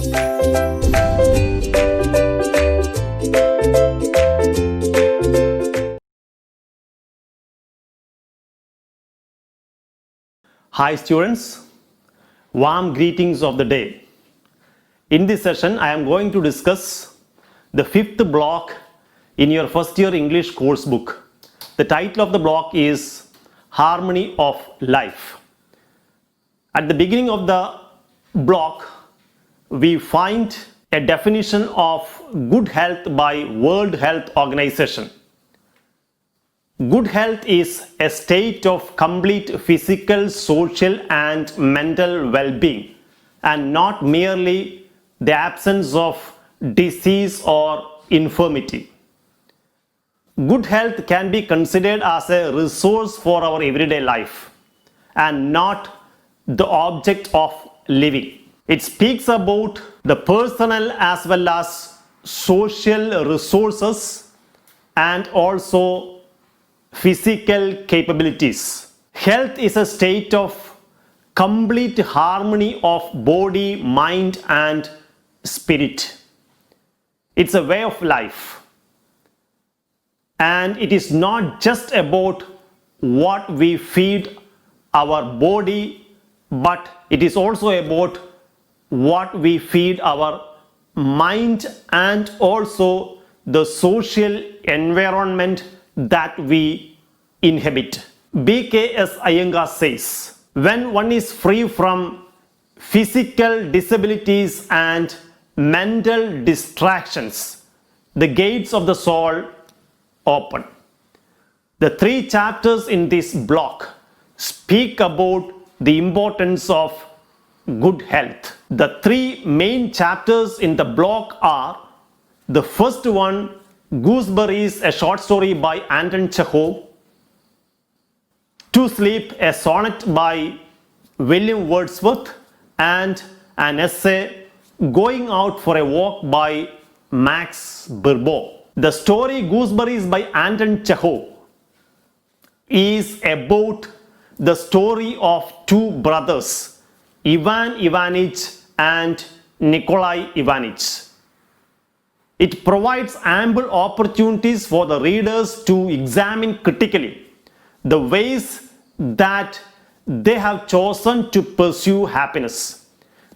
Hi students, warm greetings of the day. In this session, I am going to discuss the fifth block in your first year English course book. The title of the block is Harmony of Life. At the beginning of the block, we find a definition of good health by World Health Organization. Good health is a state of complete physical, social and mental well-being, and not merely the absence of disease or infirmity. Good health can be considered as a resource for our everyday life and not the object of living. It speaks about the personal as well as social resources and also physical capabilities. Health is a state of complete harmony of body, mind and spirit. It's a way of life. And it is not just about what we feed our body, but it is also about what we feed our mind and also the social environment that we inhabit. B.K.S. Iyengar says, when one is free from physical disabilities and mental distractions, the gates of the soul open. The 3 chapters in this block speak about the importance of good health. The 3 main chapters in the block are: the first one, Gooseberries, a short story by Anton Chekhov; To Sleep, a sonnet by William Wordsworth; and an essay, Going Out for a Walk by Max Beerbohm. The story Gooseberries by Anton Chekhov is about the story of 2 brothers, Ivan Ivanich and Nicholai Ivanich. It provides ample opportunities for the readers to examine critically the ways that they have chosen to pursue happiness.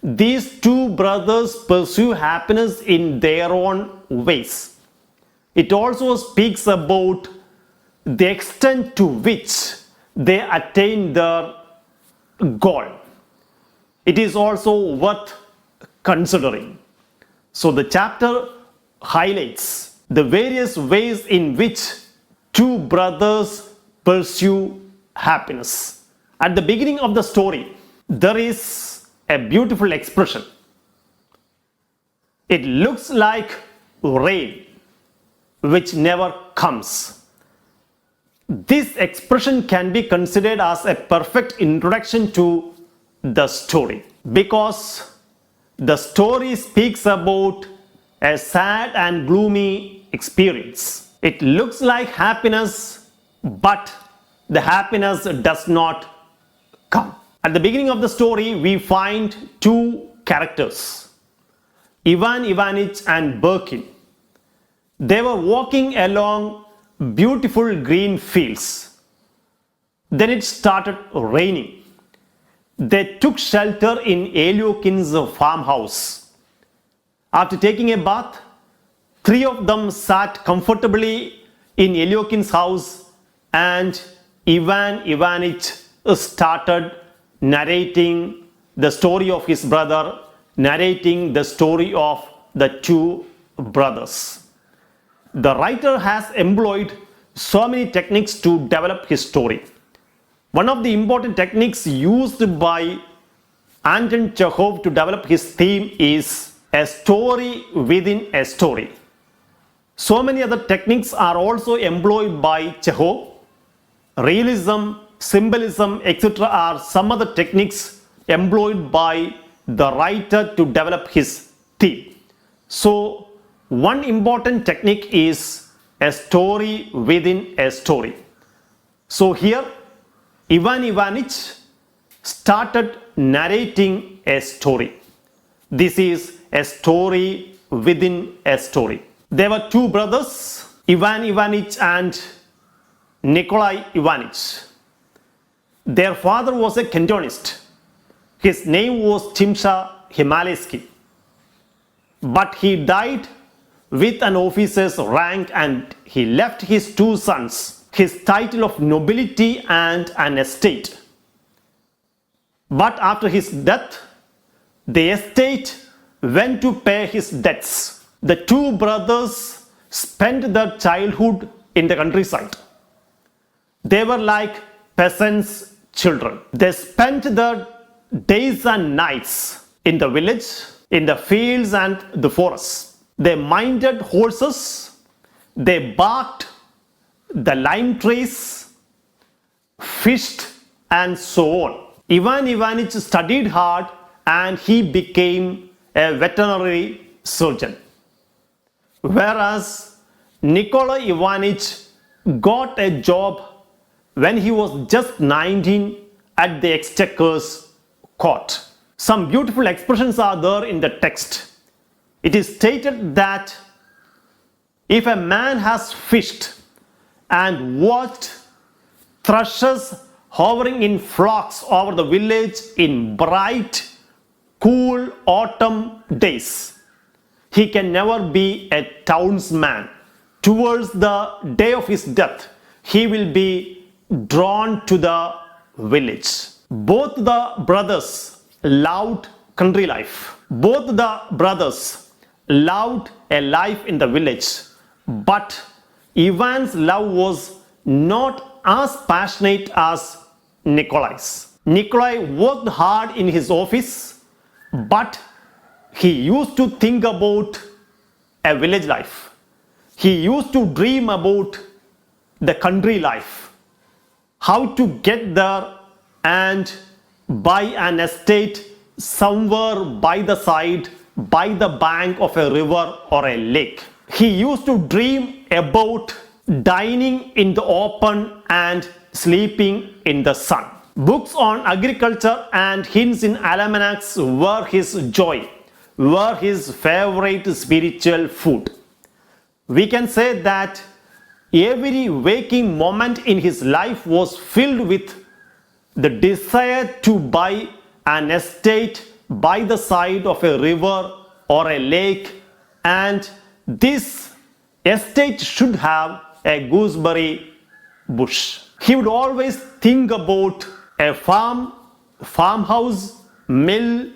These 2 brothers pursue happiness in their own ways. It also speaks about the extent to which they attain their goal. It is also worth considering. So the chapter highlights the various ways in which 2 brothers pursue happiness. At the beginning of the story, there is a beautiful expression. It looks like rain which never comes. This expression can be considered as a perfect introduction to the story, because the story speaks about a sad and gloomy experience. It looks like happiness, but the happiness does not come. At the beginning of the story, we find 2 characters, Ivan Ivanich and Birkin. They were walking along beautiful green fields. Then it started raining. They took shelter in Eliokin's farmhouse. After taking a bath, 3 of them sat comfortably in Eliokin's house, and Ivan Ivanich started narrating the story of his brother, narrating the story of the 2 brothers. The writer has employed so many techniques to develop his story. One of the important techniques used by Anton Chekhov to develop his theme is a story within a story. So many other techniques are also employed by Chekhov. Realism, symbolism, etc. are some other techniques employed by the writer to develop his theme. So one important technique is a story within a story. So here Ivan Ivanich started narrating a story. This is a story within a story. There were two brothers, Ivan Ivanich and Nicholai Ivanich. Their father was a cantonist. His name was Timsha Himalayski. But he died with an officer's rank and he left his two sons his title of nobility and an estate. But after his death, the estate went to pay his debts. The two brothers spent their childhood in the countryside. They were like peasants' children. They spent their days and nights in the village, in the fields and the forests. They minded horses, they barked the lime trees, fished and so on. Ivan Ivanich studied hard and he became a veterinary surgeon. Whereas Nicholai Ivanich got a job when he was just 19 at the exchequer's court. Some beautiful expressions are there in the text. It is stated that if a man has fished and watched thrushes hovering in flocks over the village in bright, cool autumn days, he can never be a townsman. Towards the day of his death, he will be drawn to the village. Both the brothers loved country life. Both the brothers loved a life in the village. But Ivan's love was not as passionate as Nicholai's. Nicholai worked hard in his office, but he used to think about a village life. He used to dream about the country life, how to get there and buy an estate somewhere by the side, by the bank of a river or a lake. He used to dream about dining in the open and sleeping in the sun. Books on agriculture and hints in almanacs were his joy, were his favorite spiritual food. We can say that every waking moment in his life was filled with the desire to buy an estate by the side of a river or a lake, and this estate should have a gooseberry bush. He would always think about a farm, farmhouse, mill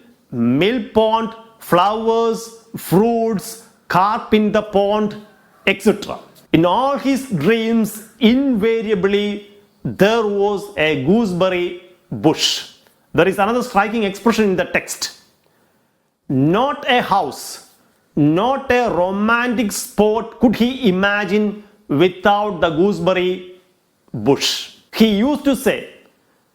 pond, flowers, fruits, carp in the pond, etc. In all his dreams, invariably there was a gooseberry bush. There is another striking expression in the text. Not a house, not a romantic spot could he imagine without the gooseberry bush. He used to say,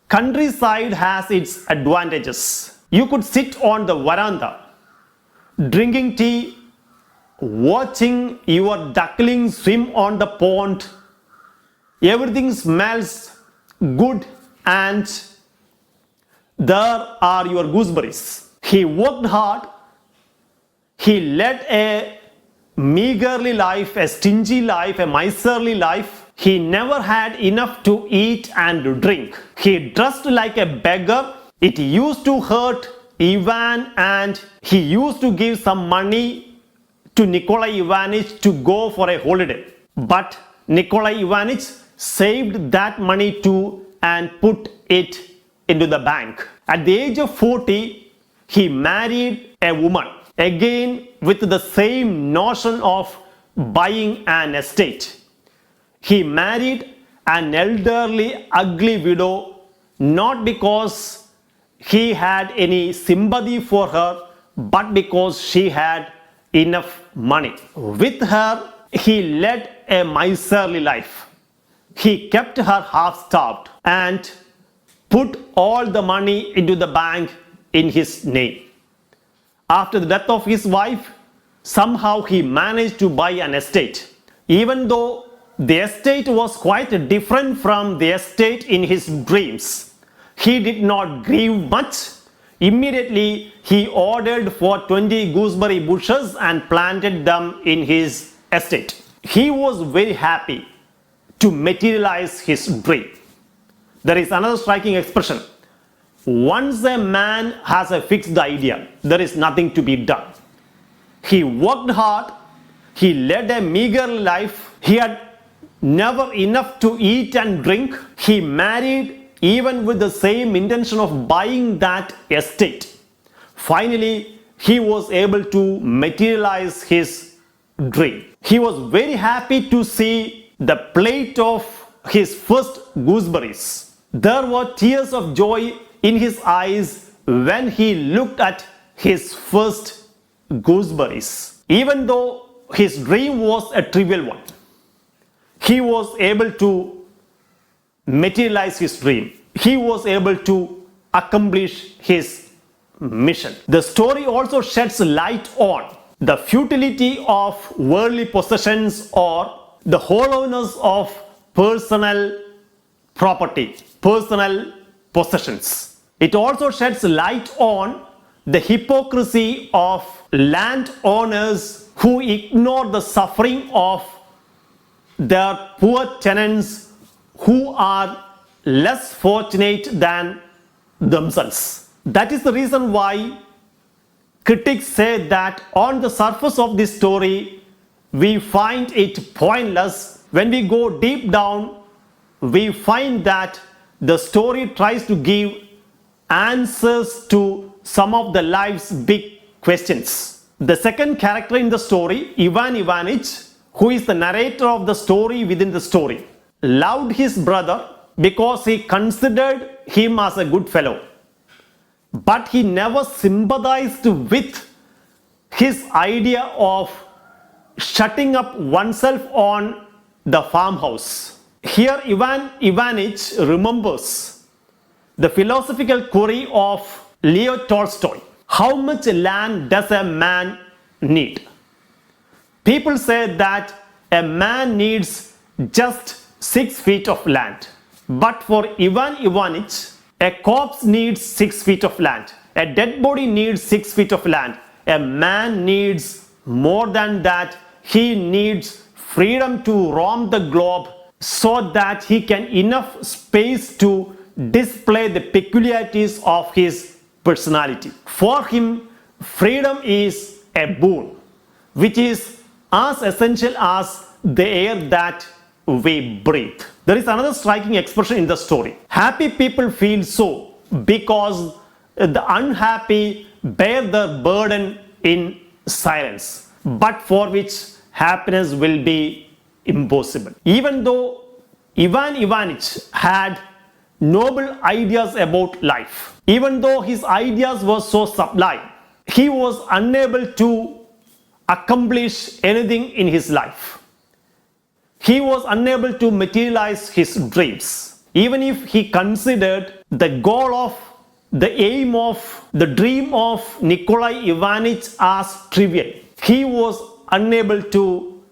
countryside has its advantages. You could sit on the veranda, drinking tea, watching your duckling swim on the pond. Everything smells good and there are your gooseberries. He worked hard. He led a meagerly life, a stingy life, a miserly life. He never had enough to eat and drink. He dressed like a beggar. It used to hurt Ivan and he used to give some money to Nicholai Ivanich to go for a holiday. But Nicholai Ivanich saved that money too and put it into the bank. At the age of 40, he married a woman, again with the same notion of buying an estate. He married an elderly, ugly widow, not because he had any sympathy for her, but because she had enough money. With her, he led a miserly life. He kept her half-starved and put all the money into the bank in his name. After the death of his wife, somehow he managed to buy an estate. Even though the estate was quite different from the estate in his dreams, he did not grieve much. Immediately, he ordered for 20 gooseberry bushes and planted them in his estate. He was very happy to materialize his dream. There is another striking expression. Once a man has a fixed idea, there is nothing to be done. He worked hard, he led a meager life, he had never enough to eat and drink, he married even with the same intention of buying that estate. Finally, he was able to materialize his dream. He was very happy to see the plate of his first gooseberries. There were tears of joy in his eyes when he looked at his first gooseberries. Even though his dream was a trivial one, he was able to materialize his dream. He was able to accomplish his mission. The story also sheds light on the futility of worldly possessions or the hollowness of personal property, personal possessions. It also sheds light on the hypocrisy of landowners who ignore the suffering of their poor tenants who are less fortunate than themselves. That is the reason why critics say that on the surface of this story, we find it pointless. When we go deep down, we find that the story tries to give answers to some of the life's big questions. The second character in the story, Ivanich, who is the narrator of the story within the story, loved his brother because he considered him as a good fellow. But he never sympathized with his idea of shutting up oneself on the farmhouse. Here Ivanich remembers the philosophical query of Leo Tolstoy. How much land does a man need? People say that a man needs just 6 feet of land. But for Ivanich, a corpse needs 6 feet of land. A dead body needs 6 feet of land. A man needs more than that. He needs freedom to roam the globe so that he can enough space to display the peculiarities of his personality. For him, freedom is a boon, which is as essential as the air that we breathe. There is another striking expression in the story. Happy people feel so because the unhappy bear their burden in silence, but for which happiness will be impossible. Even though Ivanich had noble ideas about life, even though his ideas were so sublime, he was unable to accomplish anything in his life. He was unable to materialize his dreams. Even if he considered the goal of, the aim of, the dream of Nicholai Ivanich as trivial, he was unable to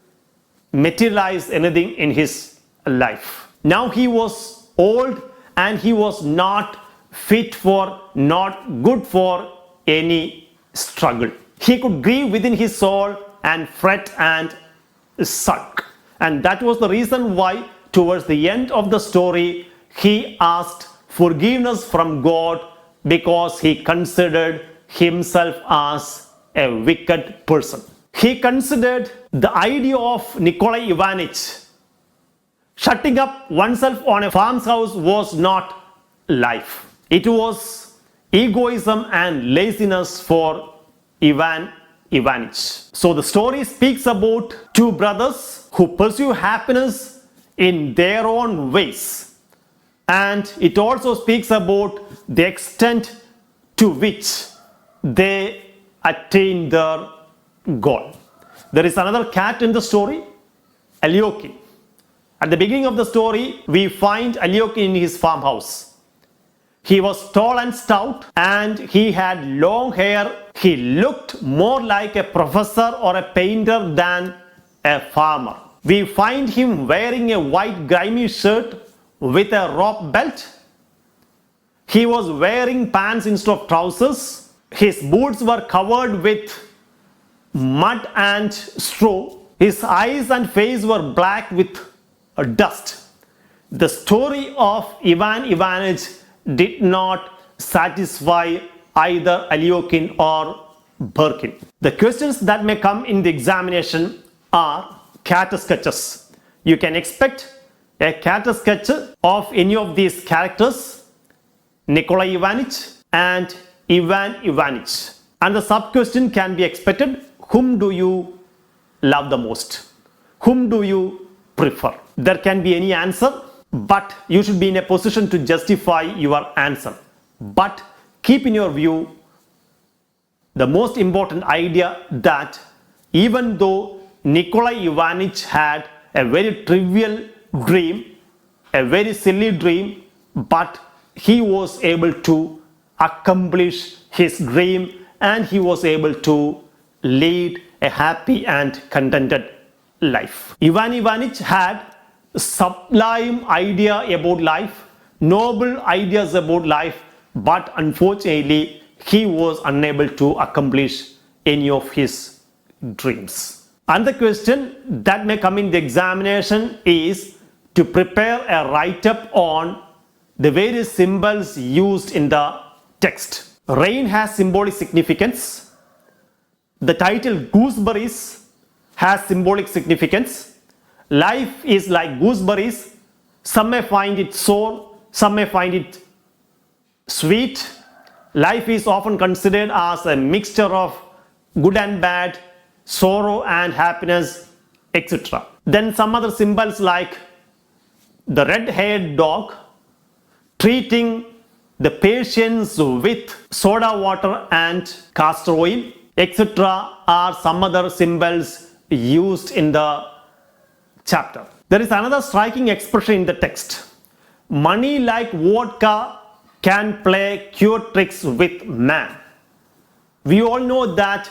materialize anything in his life. Now he was old and he was not fit for, not good for any struggle. He could grieve within his soul and fret and sulk. And that was the reason why towards the end of the story he asked forgiveness from God because he considered himself as a wicked person. He considered the idea of Nicholai Ivanich, shutting up oneself on a farmhouse, was not life. It was egoism and laziness for Ivanich. So the story speaks about two brothers who pursue happiness in their own ways. And it also speaks about the extent to which they attain their goal. There is another cat in the story, Alyosky. At the beginning of the story, we find Alyosky in his farmhouse. He was tall and stout and he had long hair. He looked more like a professor or a painter than a farmer. We find him wearing a white grimy shirt with a rope belt. He was wearing pants instead of trousers. His boots were covered with mud and straw. His eyes and face were black with dust. The story of Ivan Ivanich did not satisfy either Aliokin or Birkin. The questions that may come in the examination are character sketches. You can expect a character sketch of any of these characters, Nicholai Ivanich and Ivan Ivanich. And the sub-question can be expected: whom do you love the most? Whom do you prefer? There can be any answer, but you should be in a position to justify your answer. But keep in your view the most important idea that even though Nicholai Ivanich had a very trivial dream, a very silly dream, but he was able to accomplish his dream and he was able to lead a happy and contented life. Ivan Ivanich had sublime idea about life, noble ideas about life, but unfortunately he was unable to accomplish any of his dreams. And the question that may come in the examination is to prepare a write-up on the various symbols used in the text. Rain has symbolic significance. The title gooseberries has symbolic significance. Life is like gooseberries. Some may find it sour, some may find it sweet. Life is often considered as a mixture of good and bad, sorrow and happiness, etc. Then some other symbols like the red-haired dog treating the patients with soda water and castor oil, etc. are some other symbols used in the chapter. There is another striking expression in the text. Money like vodka can play cure tricks with man. We all know that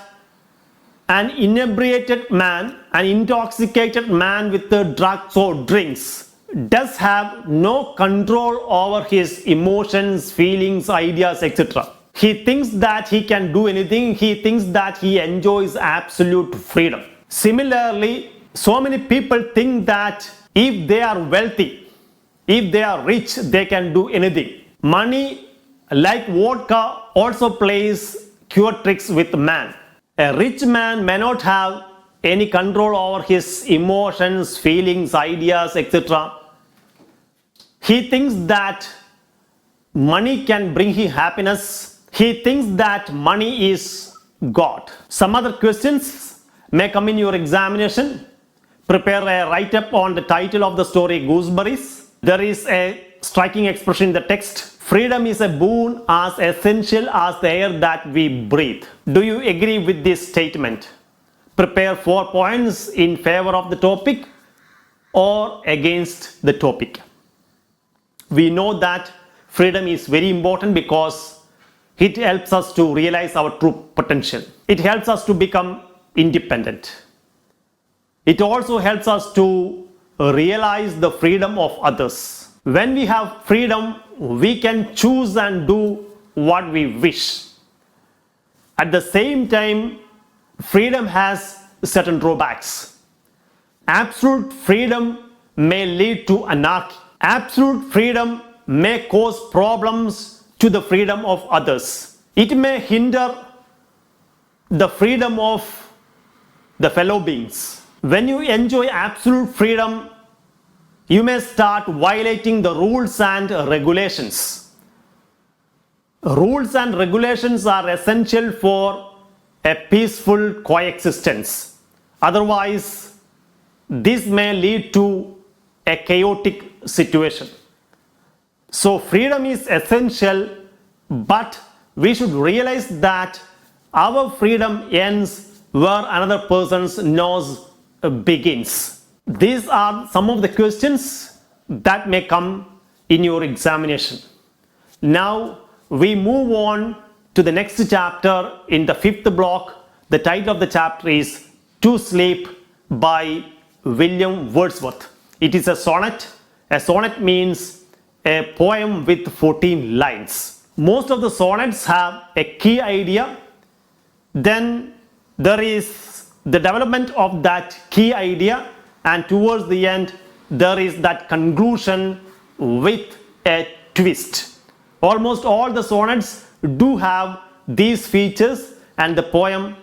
an inebriated man, an intoxicated man with the drugs or drinks does have no control over his emotions, feelings, ideas, etc. He thinks that he can do anything. He thinks that he enjoys absolute freedom. Similarly, so many people think that if they are wealthy, if they are rich, they can do anything. Money, like vodka, also plays cure tricks with man. A rich man may not have any control over his emotions, feelings, ideas, etc. He thinks that money can bring him happiness. He thinks that money is God. Some other questions may come in your examination. Prepare a write-up on the title of the story Gooseberries. There is a striking expression in the text. Freedom is a boon as essential as the air that we breathe. Do you agree with this statement? Prepare 4 points in favor of the topic or against the topic. We know that freedom is very important because it helps us to realize our true potential. It helps us to become independent. It also helps us to realize the freedom of others. When we have freedom, we can choose and do what we wish. At the same time, freedom has certain drawbacks. Absolute freedom may lead to anarchy. Absolute freedom may cause problems to the freedom of others. It may hinder the freedom of the fellow beings. When you enjoy absolute freedom, you may start violating the rules and regulations. Rules and regulations are essential for a peaceful coexistence. Otherwise, this may lead to a chaotic situation. So freedom is essential, but we should realize that our freedom ends where another person's nose begins. These are some of the questions that may come in your examination. Now we move on to the next chapter in the 5th block. The title of the chapter is To Sleep by William Wordsworth. It is a sonnet. A sonnet means a poem with 14 lines. Most of the sonnets have a key idea. Then there is the development of that key idea, and towards the end there is that conclusion with a twist. Almost all the sonnets do have these features, and the poem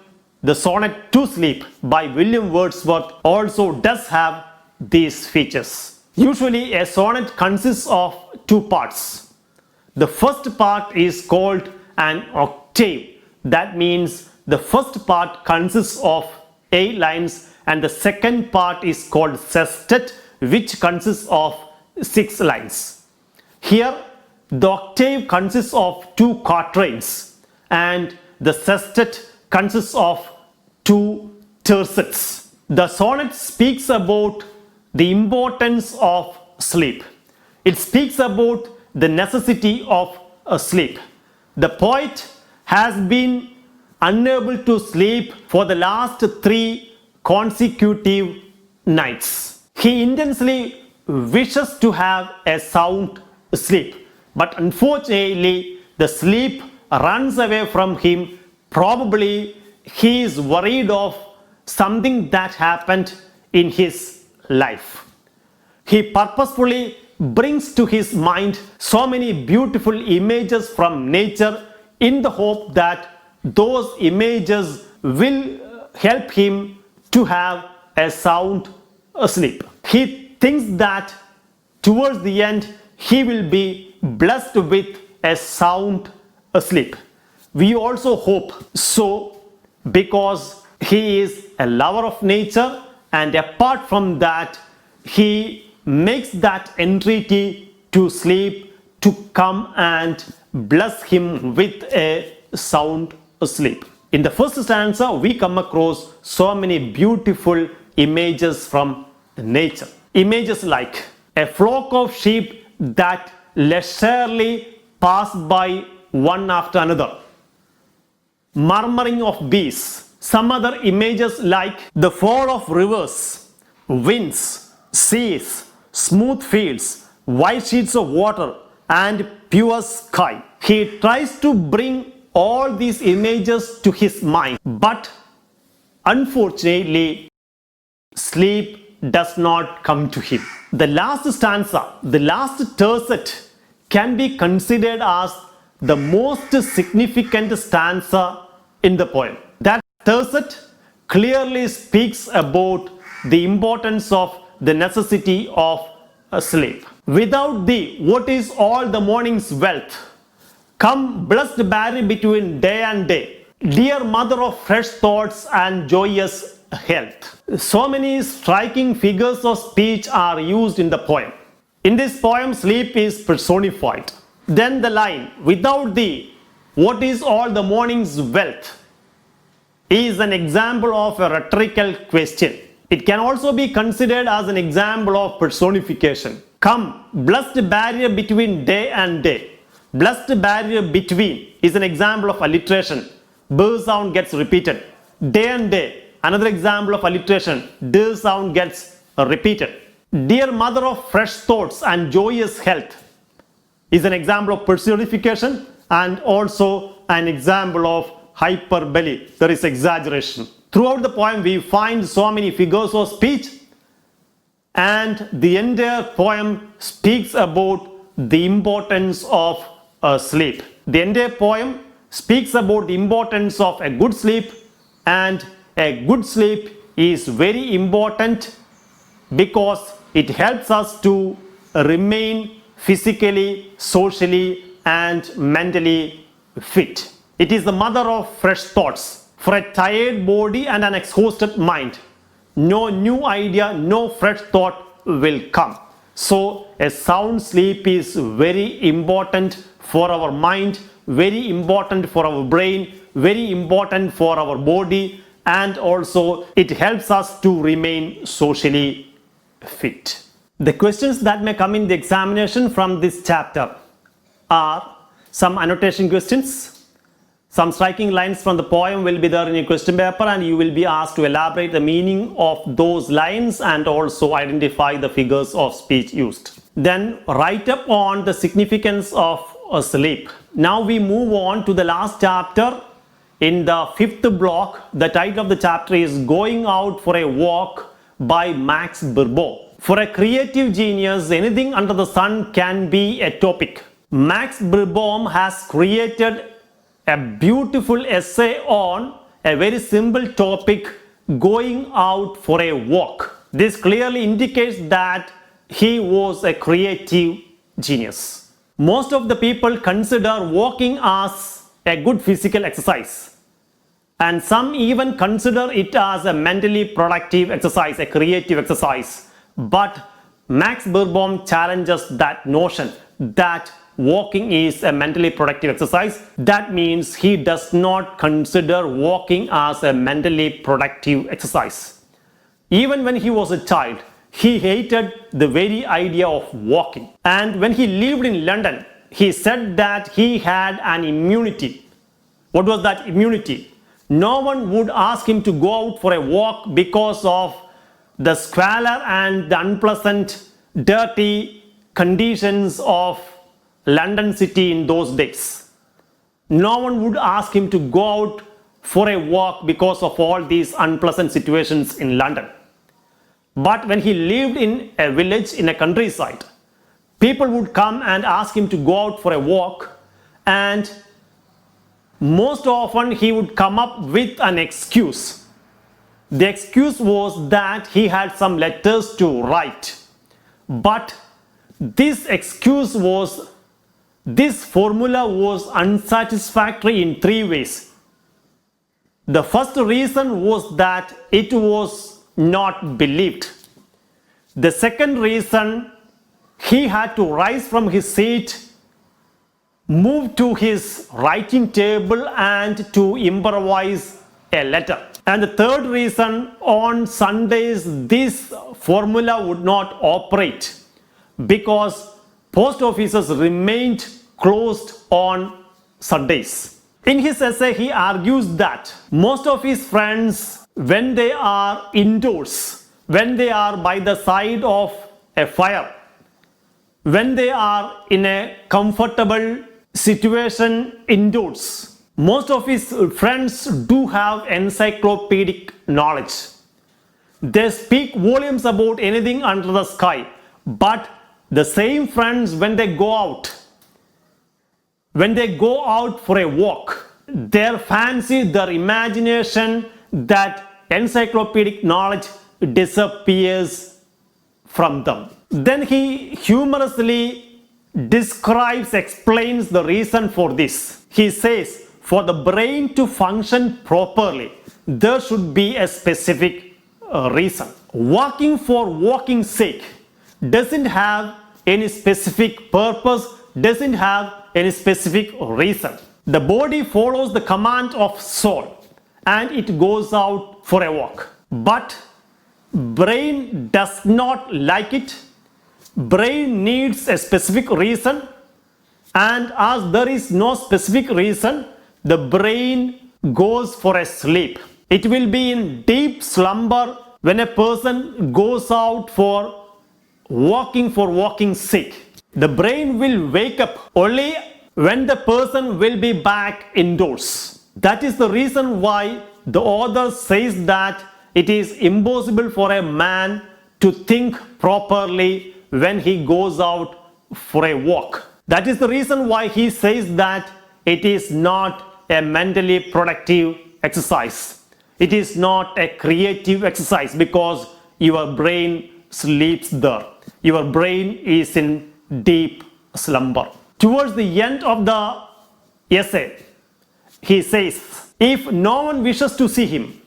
The Sonnet to Sleep by William Wordsworth also does have these features. Usually a sonnet consists of two parts. The first part is called an octave. That means the first part consists of 8 lines, and the second part is called sestet, which consists of 6 lines. Here the octave consists of 2 quatrains, and the sestet consists of 2 terzets. The sonnet speaks about the importance of sleep. It speaks about the necessity of sleep. The poet has been unable to sleep for the last 3 consecutive nights. He intensely wishes to have a sound sleep, but unfortunately the sleep runs away from him. Probably he is worried of something that happened in his life. He purposefully brings to his mind so many beautiful images from nature in the hope that those images will help him to have a sound sleep. He thinks that towards the end he will be blessed with a sound sleep. We also hope so, because he is a lover of nature, and apart from that he makes that entreaty to sleep to come and bless him with a sound sleep. In the first stanza we come across so many beautiful images from nature. Images like a flock of sheep that leisurely pass by one after another, murmuring of bees. Some other images like the fall of rivers, winds, seas, smooth fields, white sheets of water, and pure sky. He tries to bring all these images to his mind, but unfortunately sleep does not come to him. The last stanza, the last tercet, can be considered as the most significant stanza in the poem. That tercet clearly speaks about the importance of the necessity of sleep. Without thee, what is all the morning's wealth? Come, blessed barrier between day and day, dear mother of fresh thoughts and joyous health. So many striking figures of speech are used in the poem. In this poem, sleep is personified. Then the line, without thee, what is all the morning's wealth, is an example of a rhetorical question. It can also be considered as an example of personification. Come, blessed barrier between day and day. Blessed barrier between is an example of alliteration. B sound gets repeated. Day and day, another example of alliteration. D sound gets repeated. Dear mother of fresh thoughts and joyous health is an example of personification, and also an example of hyperbole. There is exaggeration. Throughout the poem we find so many figures of speech, and the entire poem speaks about the importance of sleep. The entire poem speaks about the importance of a good sleep, and a good sleep is very important because it helps us to remain physically, socially, and mentally fit. It is the mother of fresh thoughts. For a tired body and an exhausted mind, no new idea, no fresh thought will come. So a sound sleep is very important for our mind, very important for our brain, very important for our body, and also it helps us to remain socially fit. The questions that may come in the examination from this chapter are some annotation questions. Some striking lines from the poem will be there in your question paper, and you will be asked to elaborate the meaning of those lines and also identify the figures of speech used. Then write up on the significance of sleep. Now we move on to the last chapter. In the fifth block, the title of the chapter is Going Out for a Walk by Max Beerbohm. For a creative genius, anything under the sun can be a topic. Max Beerbohm has created a beautiful essay on a very simple topic, going out for a walk. This clearly indicates that he was a creative genius. Most of the people consider walking as a good physical exercise, and some even consider it as a mentally productive exercise, a creative exercise. But Max Beerbohm challenges that notion that walking is a mentally productive exercise. That means he does not consider walking as a mentally productive exercise. Even when he was a child, he hated the very idea of walking. And when he lived in London, he said that he had an immunity. What was that immunity? No one would ask him to go out for a walk because of the squalor and the unpleasant, dirty conditions of London city in those days. No one would ask him to go out for a walk because of all these unpleasant situations in London. But when he lived in a village in a countryside, people would come and ask him to go out for a walk, and most often he would come up with an excuse. The excuse was that he had some letters to write. But this formula was unsatisfactory in three ways. The first reason was that it was not believed. The second reason, he had to rise from his seat, move to his writing table and to improvise a letter. And the third reason, on Sundays this formula would not operate because post offices remained closed on Sundays. In his essay, he argues that most of his friends, when they are indoors, when they are by the side of a fire, when they are in a comfortable situation indoors, most of his friends do have encyclopedic knowledge. They speak volumes about anything under the sky. But the same friends, when they go out for a walk, their fancy, their imagination, that encyclopedic knowledge disappears from them. Then he humorously explains the reason for this. He says, for the brain to function properly, there should be a specific reason. Walking for walking's sake doesn't have any specific purpose, doesn't have any specific reason. The body follows the command of soul and it goes out for a walk. But brain does not like it. Brain needs a specific reason, and as there is no specific reason, the brain goes for a sleep. It will be in deep slumber when a person goes out for walking's sake. The brain will wake up only when the person will be back indoors. That is the reason why the author says that it is impossible for a man to think properly when he goes out for a walk. That is the reason why he says that it is not a mentally productive exercise. It is not a creative exercise because your brain sleeps there. Your brain is in deep slumber. Towards the end of the essay, he says, if no one wishes to see him,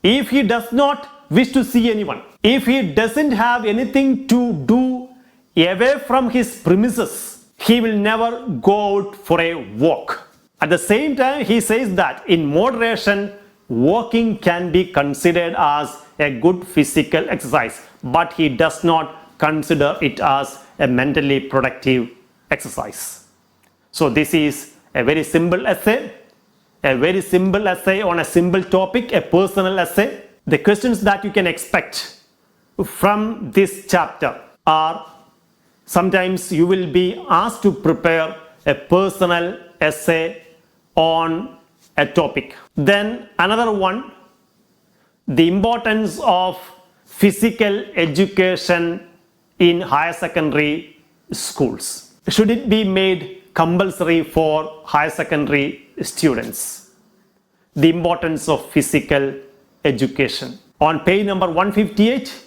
if he does not wish to see anyone, if he doesn't have anything to do away from his premises, he will never go out for a walk. At the same time, he says that in moderation, walking can be considered as a good physical exercise, but he does not consider it as a mentally productive exercise. So this is a very simple essay on a simple topic, a personal essay. The questions that you can expect from this chapter are: Sometimes you will be asked to prepare a personal essay on a topic. Then another one, the importance of physical education in higher secondary schools. Should it be made compulsory for higher secondary students? The importance of physical education. On page number 158,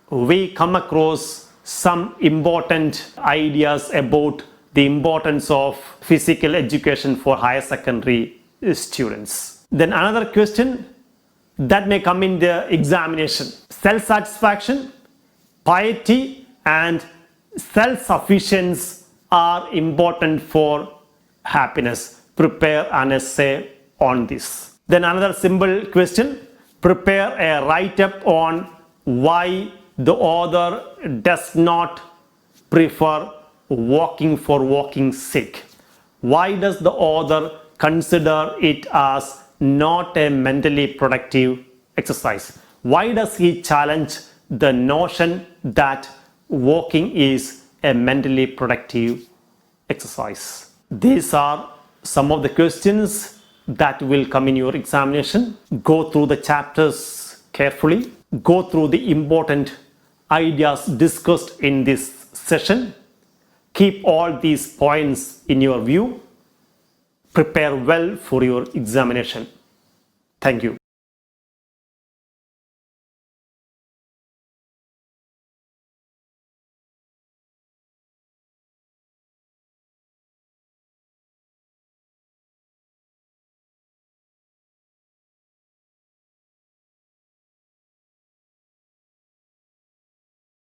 we come across some important ideas about the importance of physical education for higher secondary students. Then another question that may come in the examination: self-satisfaction, piety and self-sufficiency are important for happiness. Prepare an essay on this. Then another simple question: prepare a write-up on why the author does not prefer walking for walking's sake. Why does the author consider it as not a mentally productive exercise? Why does he challenge the notion that walking is a mentally productive exercise? These are some of the questions that will come in your examination. Go through the chapters carefully. Go through the important ideas discussed in this session. Keep all these points in your view. Prepare well for your examination. Thank you.